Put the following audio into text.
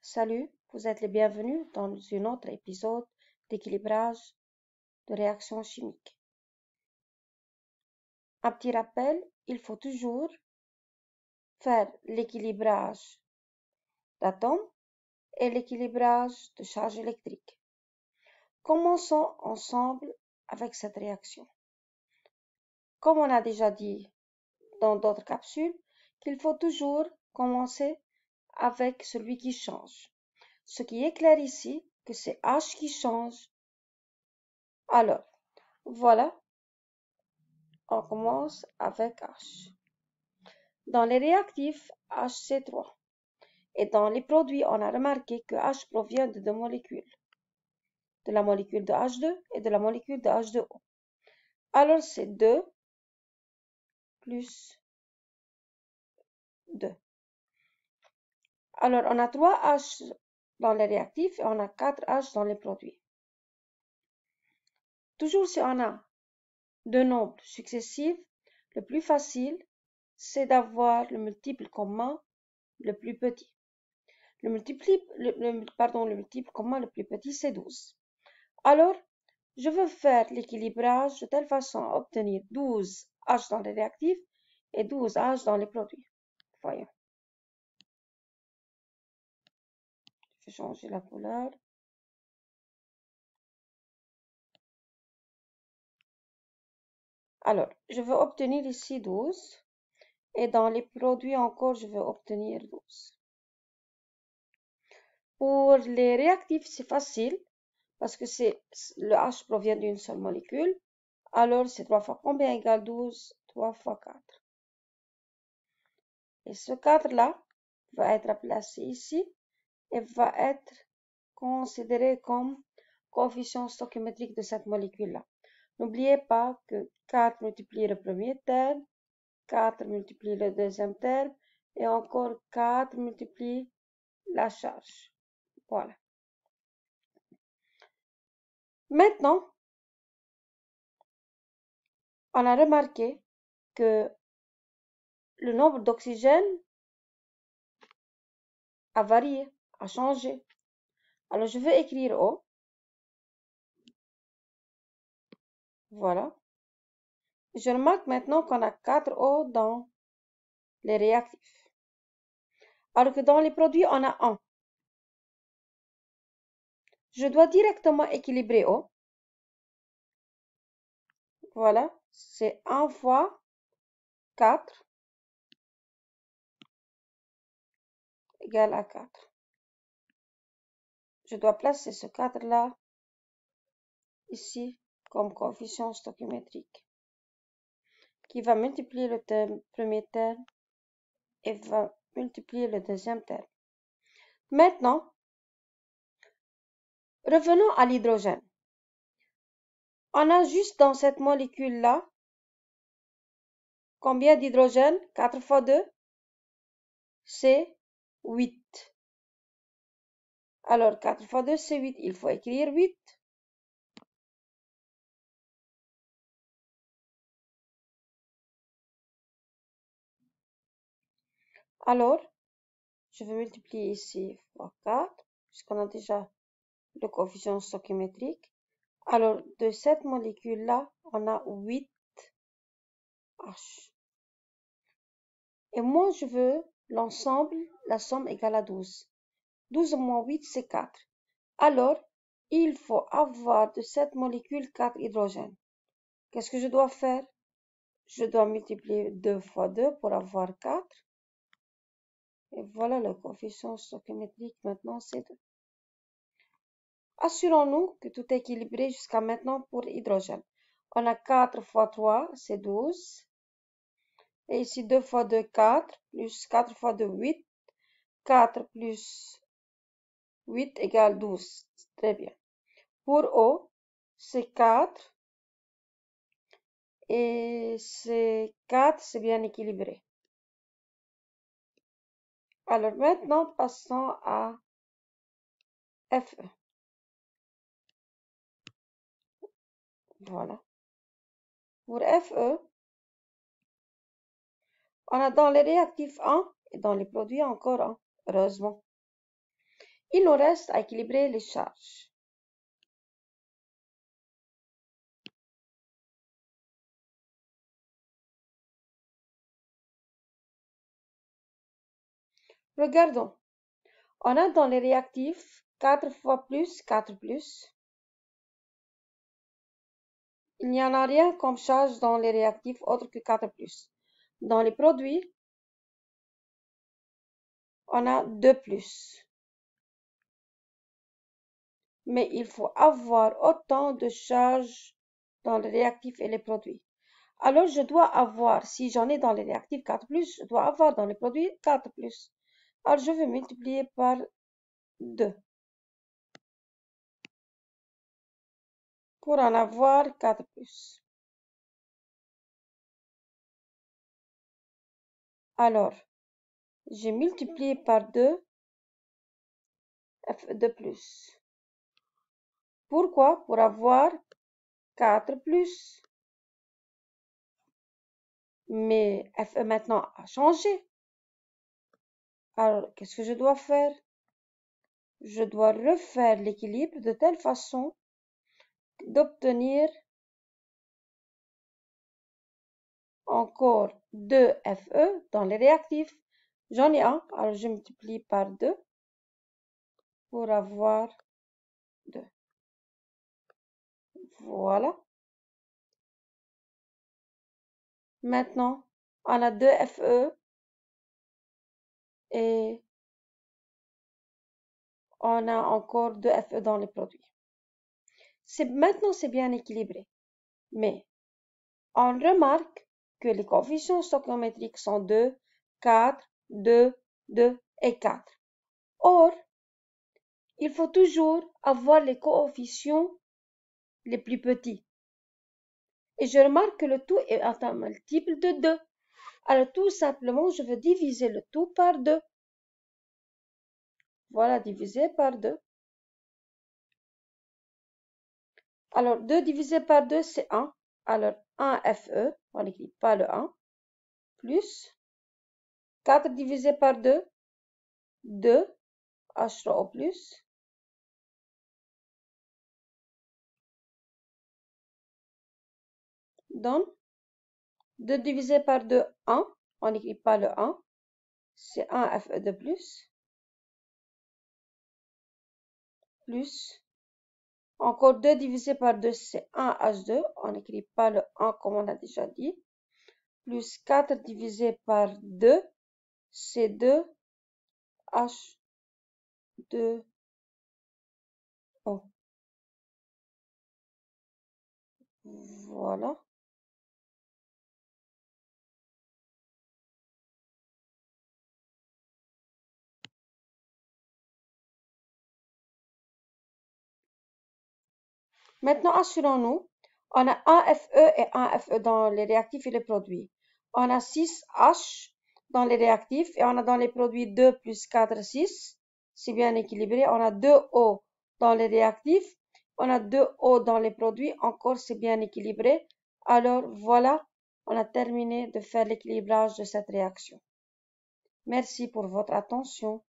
Salut, vous êtes les bienvenus dans un autre épisode d'équilibrage de réactions chimiques. Un petit rappel, il faut toujours faire l'équilibrage d'atomes et l'équilibrage de charge électrique. Commençons ensemble avec cette réaction. Comme on a déjà dit dans d'autres capsules, qu'il faut toujours commencer avec celui qui change. Ce qui est clair ici, que c'est H qui change. Alors, voilà, on commence avec H. Dans les réactifs, HC3. Et dans les produits, on a remarqué que H provient de deux molécules, de la molécule de H2 et de la molécule de H2O. Alors, c'est 2 plus 2. Alors, on a 3 H dans les réactifs et on a 4 H dans les produits. Toujours si on a deux nombres successifs, le plus facile, c'est d'avoir le multiple commun le plus petit. Le multiple commun le plus petit, c'est 12. Alors, je veux faire l'équilibrage de telle façon à obtenir 12 H dans les réactifs et 12 H dans les produits. Voyons. Je vais changer la couleur. Alors, je veux obtenir ici 12. Et dans les produits encore, je veux obtenir 12. Pour les réactifs, c'est facile parce que le H provient d'une seule molécule. Alors, c'est 3 fois combien égale 12? 3 fois 4. Et ce 4-là va être placé ici et va être considéré comme coefficient stoichiométrique de cette molécule-là. N'oubliez pas que 4 multiplie le premier terme, 4 multiplie le deuxième terme et encore 4 multiplie la charge. Voilà. Maintenant, on a remarqué que le nombre d'oxygène a varié, a changé. Alors, je vais écrire O. Voilà. Je remarque maintenant qu'on a 4 O dans les réactifs. Alors que dans les produits, on a 1. Je dois directement équilibrer O. Voilà, c'est 1 fois 4 égale à 4. Je dois placer ce 4-là ici comme coefficient stoichiométrique qui va multiplier le premier terme et va multiplier le deuxième terme. Maintenant, revenons à l'hydrogène. On a juste dans cette molécule-là combien d'hydrogène? 4 fois 2, c'est 8. Alors, 4 fois 2, c'est 8. Il faut écrire 8. Alors, je vais multiplier ici fois 4, puisqu'on a déjà le coefficient stoichiométrique. Alors, de cette molécule-là, on a 8 H. Et moi, je veux l'ensemble, la somme égale à 12. 12 moins 8, c'est 4. Alors, il faut avoir de cette molécule 4 hydrogènes. Qu'est-ce que je dois faire? Je dois multiplier 2 fois 2 pour avoir 4. Et voilà le coefficient stoichiométrique maintenant, c'est 2. Assurons-nous que tout est équilibré jusqu'à maintenant pour l'hydrogène. On a 4 fois 3, c'est 12. Et ici, 2 fois 2, 4, plus 4 fois 2, 8. 4 plus 8 égale 12. Très bien. Pour O, c'est 4. Et c'est 4, c'est bien équilibré. Alors maintenant, passons à Fe. Voilà. Pour Fe, on a dans les réactifs 1 et dans les produits encore 1, heureusement. Il nous reste à équilibrer les charges. Regardons. On a dans les réactifs 4 fois plus, 4 plus. Il n'y en a rien comme charge dans les réactifs autre que 4 plus. Dans les produits, on a 2 plus. Mais il faut avoir autant de charges dans les réactifs et les produits. Alors, je dois avoir, si j'en ai dans les réactifs 4 plus, je dois avoir dans les produits 4 plus. Alors, je vais multiplier par 2 pour en avoir 4 plus. Alors, j'ai multiplié par 2 F2 plus. Pourquoi? Pour avoir 4 plus. Mais FE maintenant a changé. Alors, qu'est-ce que je dois faire? Je dois refaire l'équilibre de telle façon d'obtenir encore 2 FE dans les réactifs. J'en ai un, alors je multiplie par 2 pour avoir 2. Voilà. Maintenant, on a 2 FE et on a encore 2 FE dans les produits. Maintenant, c'est bien équilibré. Mais on remarque que les coefficients stoichiométriques sont 2, 4, 2, 2 et 4. Or, il faut toujours avoir les coefficients les plus petits. Et je remarque que le tout est un multiple de 2. Alors, tout simplement, je veux diviser le tout par 2. Voilà, divisé par 2. Alors, 2 divisé par 2, c'est 1. Alors, 1 FE, on n'écrit pas le 1, plus 4 divisé par 2, 2 H3O plus, donne 2 divisé par 2, 1. On n'écrit pas le 1. C'est 1 FE de plus. Plus. Encore 2 divisé par 2, c'est 1 H2. On n'écrit pas le 1 comme on a déjà dit. Plus 4 divisé par 2, c'est 2 H2O. Voilà. Maintenant, assurons-nous. On a un FE et un FE dans les réactifs et les produits. On a 6 H dans les réactifs et on a dans les produits 2 plus 4, 6. C'est bien équilibré. On a 2 O dans les réactifs. On a 2 O dans les produits. Encore, c'est bien équilibré. Alors, voilà, on a terminé de faire l'équilibrage de cette réaction. Merci pour votre attention.